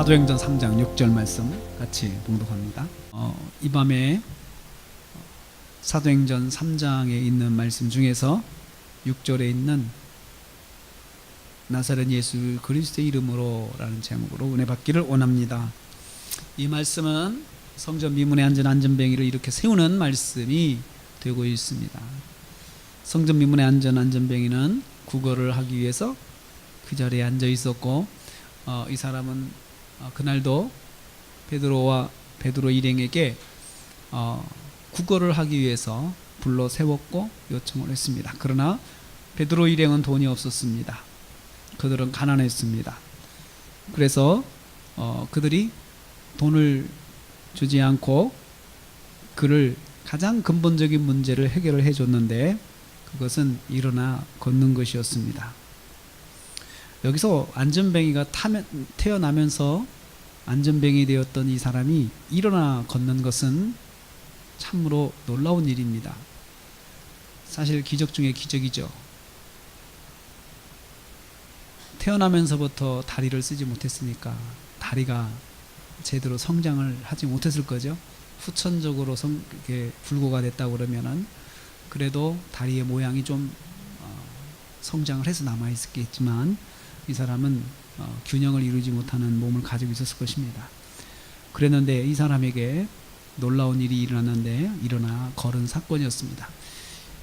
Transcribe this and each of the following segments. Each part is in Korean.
사도행전 3장 6절 말씀 같이 봉독합니다. 이 밤에 사도행전 3장에 있는 말씀 중에서 6절에 있는 나사렛 예수 그리스도의 이름으로 라는 제목으로 은혜 받기를 원합니다. 이 말씀은 성전 미문에 앉은 안전뱅이를 이렇게 세우는 말씀이 되고 있습니다. 성전 미문에 앉은 안전뱅이는 구걸을 하기 위해서 그 자리에 앉아 있었고, 이 사람은 그날도 베드로 일행에게 구걸을 하기 위해서 불러 세웠고 요청을 했습니다. 그러나 베드로 일행은 돈이 없었습니다. 그들은 가난했습니다. 그래서 그들이 돈을 주지 않고 그를 가장 근본적인 문제를 해결을 해줬는데, 그것은 일어나 걷는 것이었습니다. 여기서 안전뱅이가 태어나면서 안전뱅이 되었던 이 사람이 일어나 걷는 것은 참으로 놀라운 일입니다. 사실 기적 중에 기적이죠. 태어나면서부터 다리를 쓰지 못했으니까 다리가 제대로 성장을 하지 못했을 거죠. 후천적으로 이렇게 불구가 됐다고 그러면은 그래도 다리의 모양이 좀 성장을 해서 남아있겠지만, 이 사람은 균형을 이루지 못하는 몸을 가지고 있었을 것입니다. 그랬는데 이 사람에게 놀라운 일이 일어났는데, 일어나 걸은 사건이었습니다.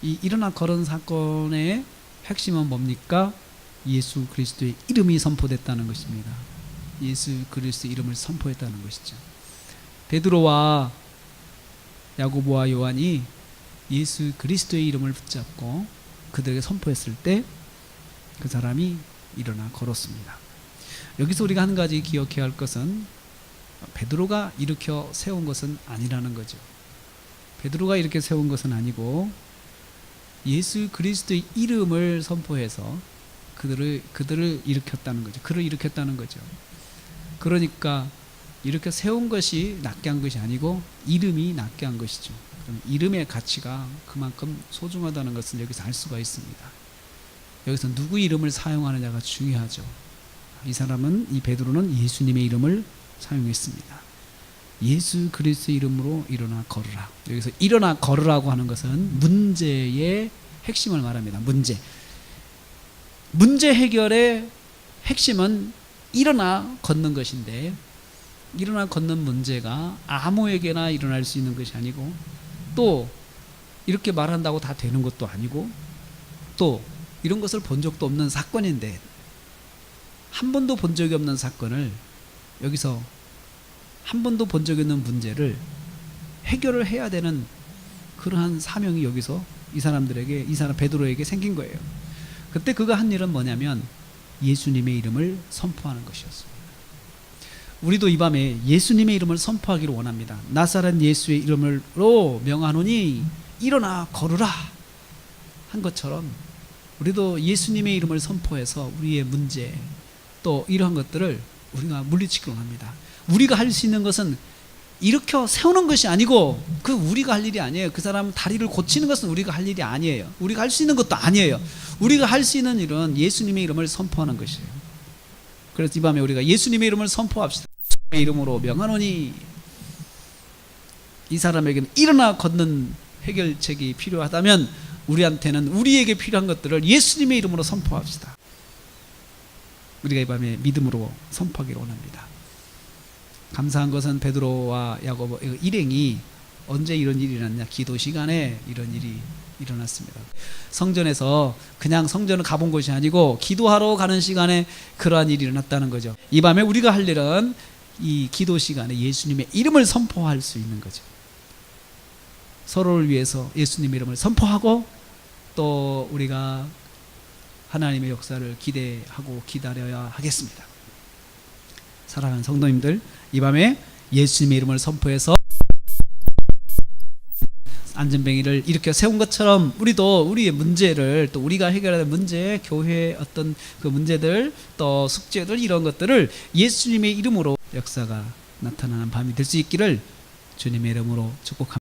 이 일어나 걸은 사건의 핵심은 뭡니까? 예수 그리스도의 이름이 선포됐다는 것입니다. 예수 그리스도의 이름을 선포했다는 것이죠. 베드로와 야고보와 요한이 예수 그리스도의 이름을 붙잡고 그들에게 선포했을 때 그 사람이 일어나 걸었습니다. 여기서 우리가 한 가지 기억해야 할 것은, 베드로가 일으켜 세운 것은 아니라는 거죠. 베드로가 이렇게 세운 것은 아니고 예수 그리스도의 이름을 선포해서 그들을 일으켰다는 거죠. 그를 일으켰다는 거죠. 그러니까 이렇게 세운 것이 낫게 한 것이 아니고 이름이 낫게 한 것이죠. 그럼 이름의 가치가 그만큼 소중하다는 것을 여기서 알 수가 있습니다. 여기서 누구 이름을 사용하느냐가 중요하죠. 이 베드로는 예수님의 이름을 사용했습니다. 예수 그리스도의 이름으로 일어나 걸으라. 여기서 일어나 걸으라고 하는 것은 문제의 핵심을 말합니다. 문제 해결의 핵심은 일어나 걷는 것인데, 일어나 걷는 문제가 아무에게나 일어날 수 있는 것이 아니고, 또 이렇게 말한다고 다 되는 것도 아니고, 또 이런 것을 본 적도 없는 사건인데, 한 번도 본 적이 없는 사건을, 여기서 한 번도 본 적이 없는 문제를 해결을 해야 되는 그러한 사명이 여기서 이 사람 베드로에게 생긴 거예요. 그때 그가 한 일은 뭐냐면 예수님의 이름을 선포하는 것이었습니다. 우리도 이 밤에 예수님의 이름을 선포하기를 원합니다. 나사렛 예수의 이름으로 명하노니 일어나 걸으라 한 것처럼, 우리도 예수님의 이름을 선포해서 우리의 문제, 또 이러한 것들을 우리가 물리치기를 원합니다. 우리가 할 수 있는 것은 일으켜 세우는 것이 아니고, 그 우리가 할 일이 아니에요. 그 사람 다리를 고치는 것은 우리가 할 일이 아니에요. 우리가 할 수 있는 것도 아니에요. 우리가 할 수 있는 일은 예수님의 이름을 선포하는 것이에요. 그래서 이 밤에 우리가 예수님의 이름을 선포합시다. 예수님의 이름으로 명하노니, 이 사람에게는 일어나 걷는 해결책이 필요하다면 우리한테는 우리에게 필요한 것들을 예수님의 이름으로 선포합시다. 우리가 이 밤에 믿음으로 선포하기를 원합니다. 감사한 것은 베드로와 야고보 일행이 언제 이런 일이 일어났냐? 기도 시간에 이런 일이 일어났습니다. 성전에서 그냥 성전을 가본 것이 아니고 기도하러 가는 시간에 그러한 일이 일어났다는 거죠. 이 밤에 우리가 할 일은 이 기도 시간에 예수님의 이름을 선포할 수 있는 거죠. 서로를 위해서 예수님의 이름을 선포하고, 또 우리가 하나님의 역사를 기대하고 기다려야 하겠습니다. 사랑하는 성도님들, 이 밤에 예수님의 이름을 선포해서 안전뱅이를 일으켜 세운 것처럼 우리도 우리의 문제를, 또 우리가 해결해야 할 문제, 교회의 어떤 그 문제들, 또 숙제들, 이런 것들을 예수님의 이름으로 역사가 나타나는 밤이 될 수 있기를 주님의 이름으로 축복합니다.